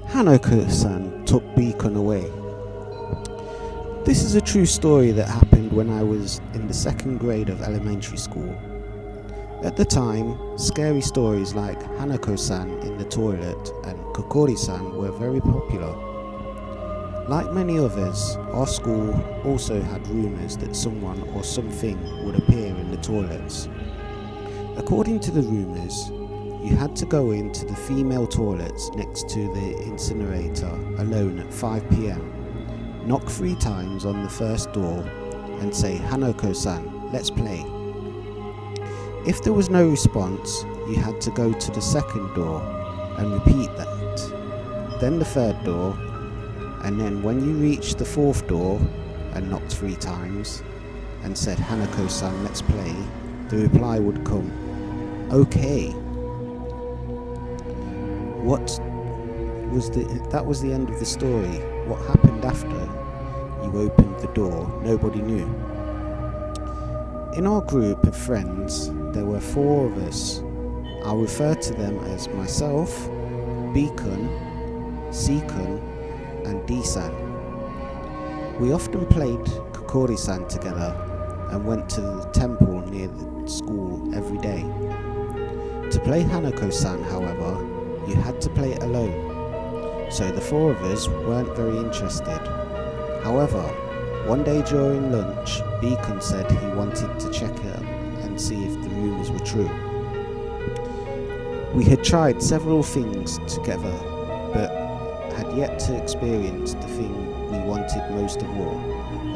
Hanako-san took Beacon away. This is a true story that happened when I was in the second grade of elementary school. At the time, scary stories like Hanako-san in the toilet and Kokori-san were very popular. Like many others, our school also had rumours that someone or something would appear in the toilets. According to the rumours, you had to go into the female toilets next to the incinerator alone at 5 p.m, knock 3 times on the first door and say, "Hanako-san, let's play." If there was no response, you had to go to the second door and repeat that, then the third door, and then when you reached the fourth door and knocked 3 times and said, "Hanako-san, let's play," the reply would come, "Okay." That was the end of the story. What happened after you opened the door, nobody knew. In our group of friends, there were 4 of us. I'll refer to them as myself, Beacon, C-kun, and D-san. We often played Kokori-san together and went to the temple near the school every day. To play Hanako-san, however, you had to play it alone, so the 4 of us weren't very interested. However, one day during lunch, Beacon said he wanted to check it and see if the rumours were true. We had tried several things together, but had yet to experience the thing we wanted most of all,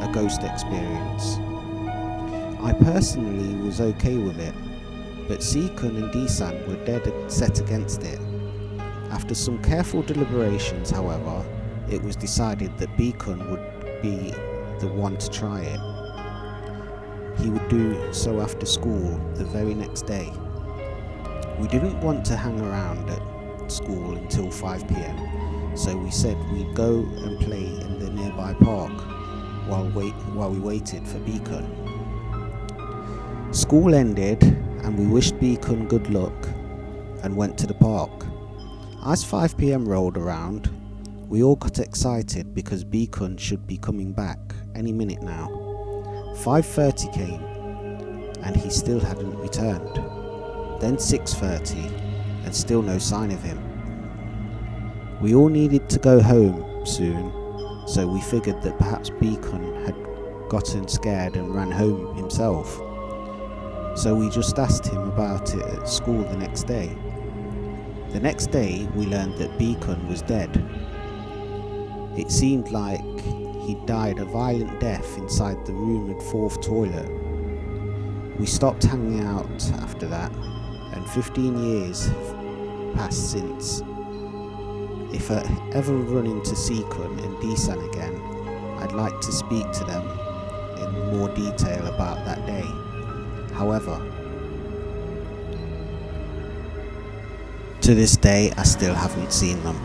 a ghost experience. I personally was okay with it, but C-kun and D-san were dead set against it. After some careful deliberations, however, it was decided that Beacon would be the one to try it. He would do so after school the very next day. We didn't want to hang around at school until 5 p.m, so we said we'd go and play in the nearby park while we waited for Beacon. School ended and we wished Beacon good luck and went to the park. As 5 p.m. rolled around, we all got excited because Beacon should be coming back any minute now. 5:30 came and he still hadn't returned. Then 6:30 and still no sign of him. We all needed to go home soon, so we figured that perhaps Beacon had gotten scared and ran home himself. So we just asked him about it at school the next day. The next day we learned that Beacon was dead. It seemed like he'd died a violent death inside the rumoured 4th toilet. We stopped hanging out after that, and 15 years passed since. If I ever run into C-kun and D-san again, I'd like to speak to them in more detail about that day. However, to this day I still haven't seen them.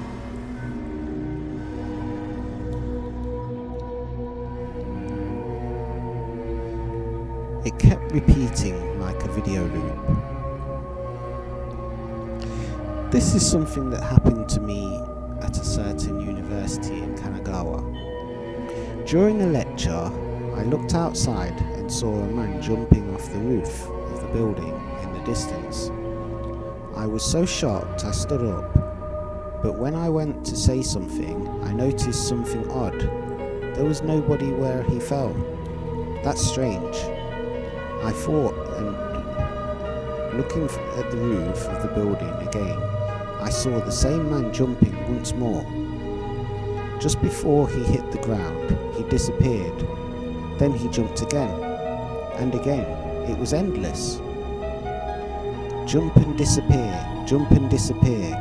It kept repeating like a video loop. This is something that happened to me at a certain university in Kanagawa. During a lecture, I looked outside and saw a man jumping off the roof of the building in the distance. I was so shocked I stood up, but when I went to say something, I noticed something odd. There was nobody where he fell. That's strange, I thought, and looking at the roof of the building again, I saw the same man jumping once more. Just before he hit the ground, he disappeared. Then he jumped again, and again. It was endless. Jump and disappear, jump and disappear.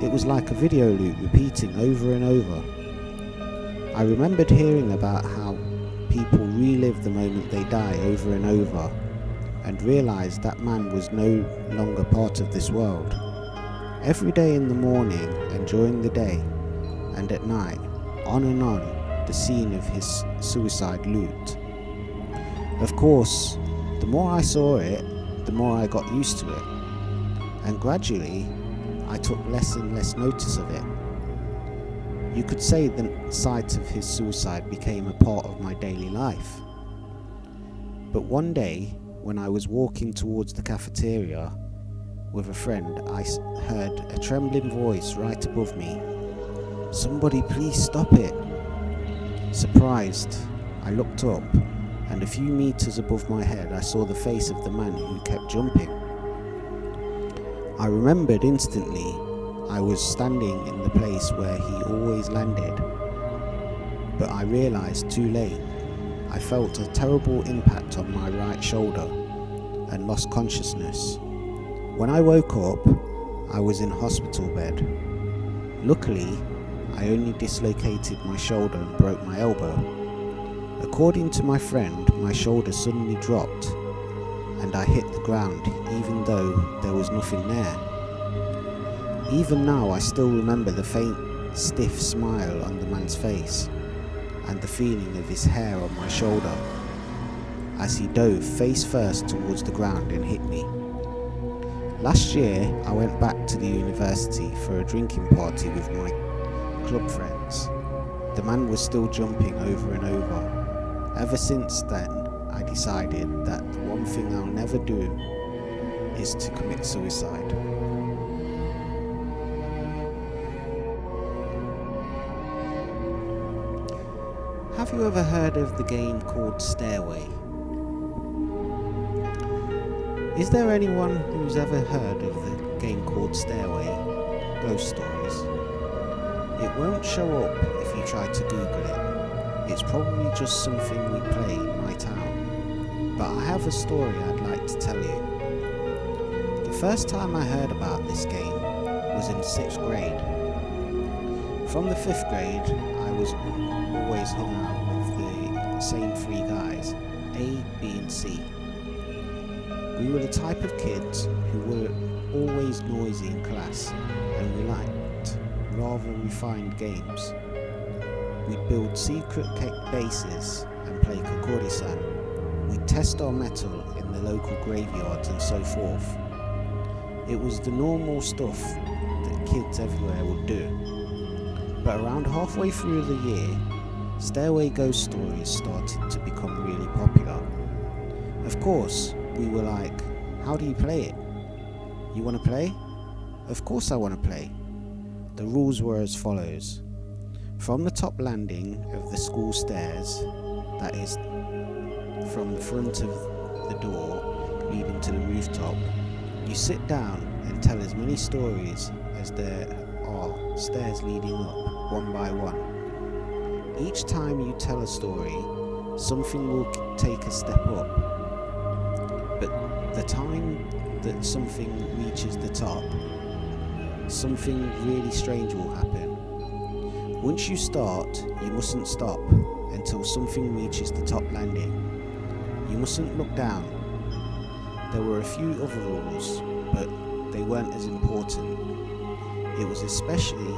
It was like a video loop repeating over and over. I remembered hearing about how people relive the moment they die over and over, and realised that man was no longer part of this world. Every day in the morning and during the day, and at night, on and on, the scene of his suicide looped. Of course, the more I saw it, the more I got used to it, and gradually I took less and less notice of it. You could say the sight of his suicide became a part of my daily life. But one day, when I was walking towards the cafeteria with a friend, I heard a trembling voice right above me. "Somebody please stop it." Surprised, I looked up, and a few meters above my head I saw the face of the man who kept jumping. I remembered instantly I was standing in the place where he always landed, but I realized too late. I felt a terrible impact on my right shoulder and lost consciousness. When I woke up, I was in hospital bed. Luckily, I only dislocated my shoulder and broke my elbow. According to my friend, my shoulder suddenly dropped and I hit the ground even though there was nothing there. Even now I still remember the faint, stiff smile on the man's face and the feeling of his hair on my shoulder as he dove face first towards the ground and hit me. Last year I went back to the university for a drinking party with my club friends. The man was still jumping over and over. Ever since then, I decided that the one thing I'll never do is to commit suicide. Have you ever heard of the game called Stairway? Is there anyone who's ever heard of the game called Stairway? Ghost Stories. It won't show up if you try to Google it. It's probably just something we play in my town. But I have a story I'd like to tell you. The first time I heard about this game was in 6th grade. From the 5th grade, I was always hung out with the same 3 guys, A, B and C. We were the type of kids who were always noisy in class, and we liked rather refined games. We'd build secret bases and play kowabana. We'd test our metal in the local graveyards and so forth. It was the normal stuff that kids everywhere would do. But around halfway through the year, Stairway Ghost Stories started to become really popular. Of course, we were like, how do you play it? You want to play? Of course I want to play. The rules were as follows. From the top landing of the school stairs, that is, from the front of the door leading to the rooftop, you sit down and tell as many stories as there are stairs leading up, one by one. Each time you tell a story, something will take a step up. But the time that something reaches the top, something really strange will happen. Once you start, you mustn't stop until something reaches the top landing. You mustn't look down. There were a few other rules, but they weren't as important. It was essentially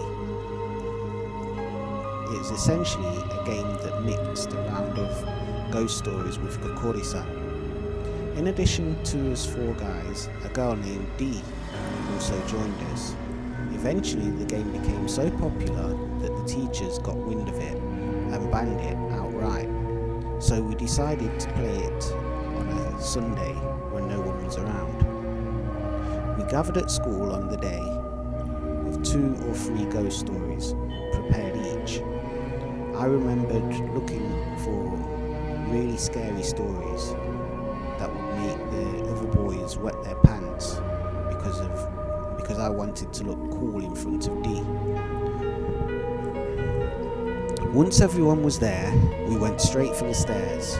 a game that mixed a round of ghost stories with kowabana. In addition to us 4 guys, a girl named Dee also joined us. Eventually the game became so popular that the teachers got wind of it and banned it outright. So we decided to play it on a Sunday when no one was around. We gathered at school on the day with 2 or 3 ghost stories prepared each. I remembered looking for really scary stories that would make the other boys wet their pants because I wanted to look cool in front of Dee. Once everyone was there, we went straight for the stairs.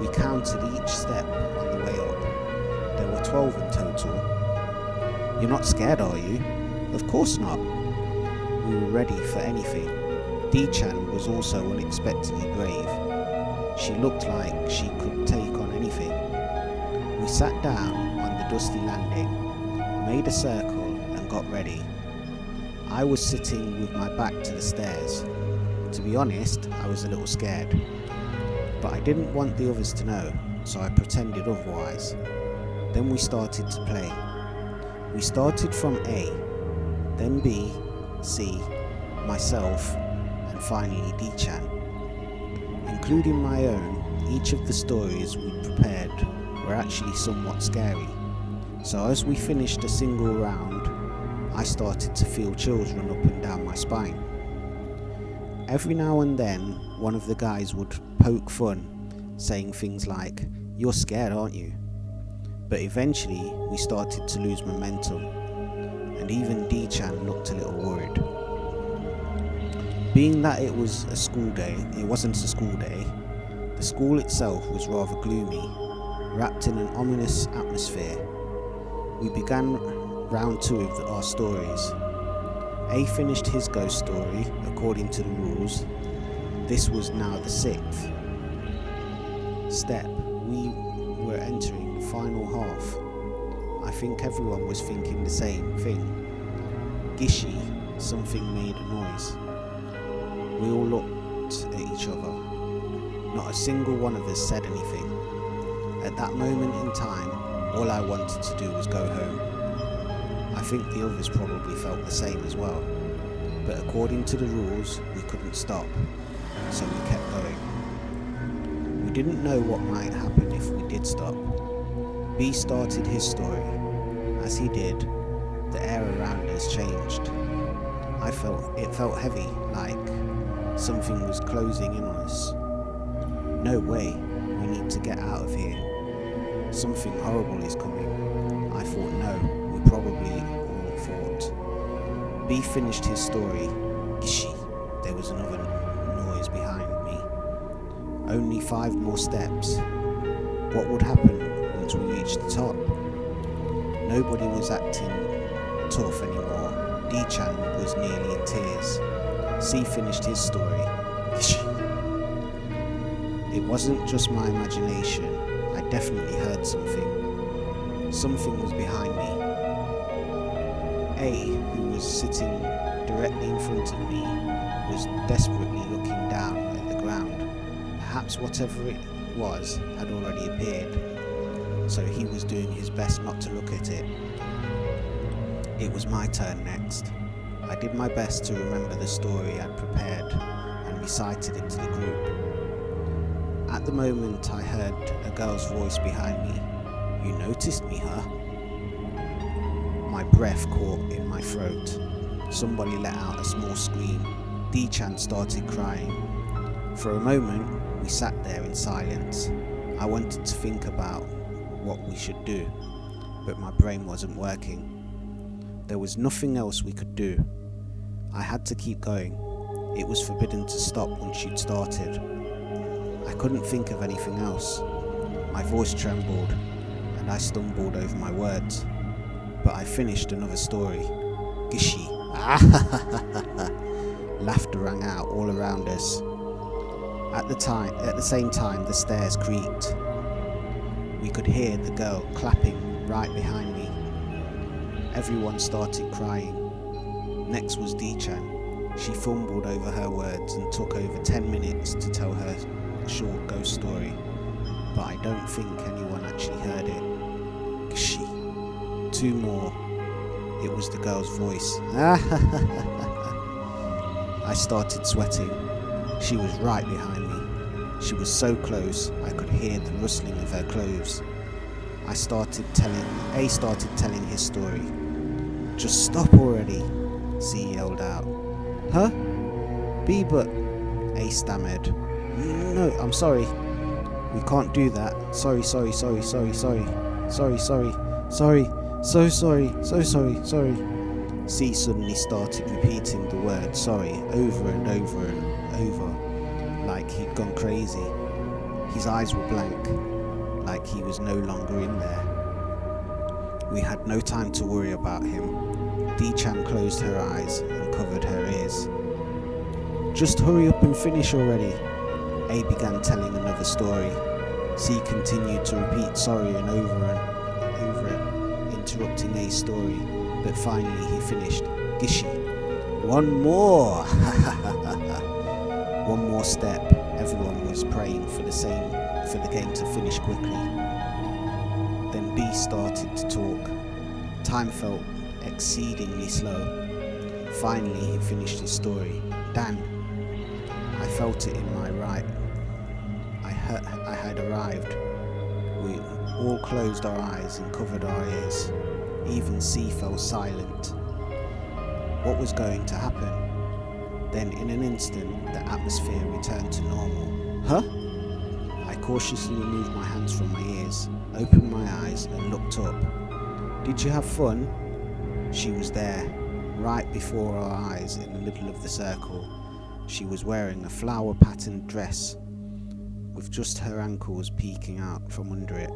We counted each step on the way up. There were 12 in total. You're not scared, are you? Of course not. We were ready for anything. Dee-chan was also unexpectedly brave. She looked like she could take on anything. We sat down on the dusty landing, made a circle and got ready. I was sitting with my back to the stairs. To be honest, I was a little scared, but I didn't want the others to know. so I pretended otherwise. Then we started to play. We started from A, then B, C, myself, and finally D-chan. Including my own, each of the stories we'd prepared were actually somewhat scary. So as we finished a single round, I started to feel chills run up and down my spine. Every now and then, one of the guys would poke fun, saying things like, "You're scared, aren't you?" But eventually, we started to lose momentum, and even D-chan looked a little worried. Being that it wasn't a school day, the school itself was rather gloomy, wrapped in an ominous atmosphere. We began round 2 of our stories. A finished his ghost story according to the rules. This was now the 6th step. We were entering the final half. I think everyone was thinking the same thing. Gishi, something made a noise. We all looked at each other. Not a single one of us said anything. At that moment in time, all I wanted to do was go home. I think the others probably felt the same as well. But according to the rules, we couldn't stop, so we kept going. We didn't know what might happen if we did stop. B started his story. As he did, the air around us changed. It felt heavy, like something was closing in on us. No way, we need to get out of here. Something horrible is coming. I thought no, we probably all thought. B finished his story. Gishi, there was another noise behind me. Only 5 more steps. What would happen once we reached the top? Nobody was acting tough anymore. D-chan was nearly in tears. C finished his story. It wasn't just my imagination. I definitely heard something. Something was behind me. A, who was sitting directly in front of me, was desperately looking down at the ground. Perhaps whatever it was had already appeared, so he was doing his best not to look at it. It was my turn next. I did my best to remember the story I'd prepared and recited it to the group. At the moment I heard a girl's voice behind me. "You noticed me, huh?" My breath caught in my throat. Somebody let out a small scream. D-chan started crying. For a moment, we sat there in silence. I wanted to think about what we should do, but my brain wasn't working. There was nothing else we could do. I had to keep going. It was forbidden to stop once you'd started. I couldn't think of anything else. My voice trembled, and I stumbled over my words. But I finished another story. Gishi. Laughter rang out all around us. At the same time, the stairs creaked. We could hear the girl clapping right behind me. Everyone started crying. Next was D-chan. She fumbled over her words and took over 10 minutes to tell her short ghost story. But I don't think anyone actually heard it. Gishi. 2 more. It was the girl's voice. I started sweating. She was right behind me. She was so close I could hear the rustling of her clothes. A started telling his story. "Just stop already," C yelled out. "Huh? B, but..." A stammered. "No, I'm sorry. We can't do that. Sorry. So sorry. C suddenly started repeating the word sorry over and over and over, like he'd gone crazy. His eyes were blank, like he was no longer in there. We had no time to worry about him. D-chan closed her eyes and covered her ears. "Just hurry up and finish already." A began telling another story. C continued to repeat sorry and over it, interrupting A's story, but finally he finished. "Gishi, one more!" One more step. Everyone was praying for the same for the game to finish quickly. Then B started to talk. Time felt exceedingly slow. Finally, he finished his story. Dan, I felt it in my right. I had arrived. We all closed our eyes and covered our ears. Even C fell silent. What was going to happen? Then in an instant, the atmosphere returned to normal. Huh? I cautiously removed my hands from my ears, opened my eyes and looked up. Did you have fun? She was there, right before our eyes in the middle of the circle. She was wearing a flower-patterned dress, with just her ankles peeking out from under it.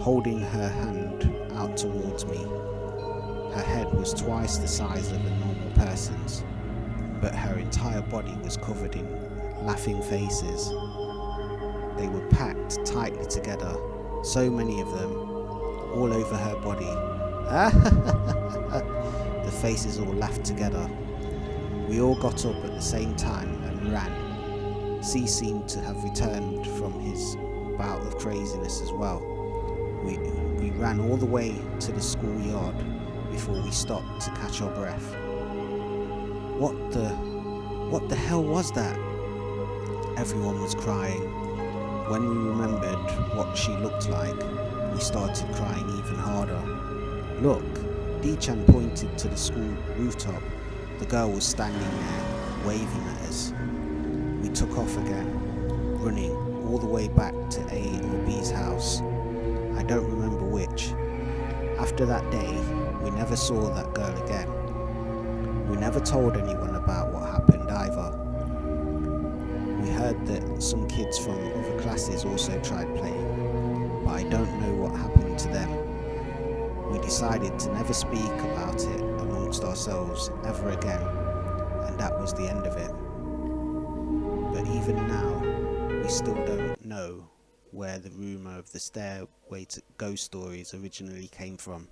Holding her hand out towards me. Her head was twice the size of a normal person's, but her entire body was covered in laughing faces. They were packed tightly together, so many of them, all over her body. The faces all laughed together. We all got up at the same time and ran. C seemed to have returned from his bout of craziness as well. We ran all the way to the schoolyard before we stopped to catch our breath. What the hell was that? Everyone was crying. When we remembered what she looked like, we started crying even harder. Look, D-chan pointed to the school rooftop. The girl was standing there, waving at us. We took off again, running all the way back to A or B's house. I don't remember which. After that day, we never saw that girl again. We never told anyone about what happened either. We heard that some kids from other classes also tried playing, but I don't know what happened to them. We decided to never speak about it amongst ourselves ever again, and that was the end of it. But even now, we still don't know where the rumour of the stairway to ghost stories originally came from.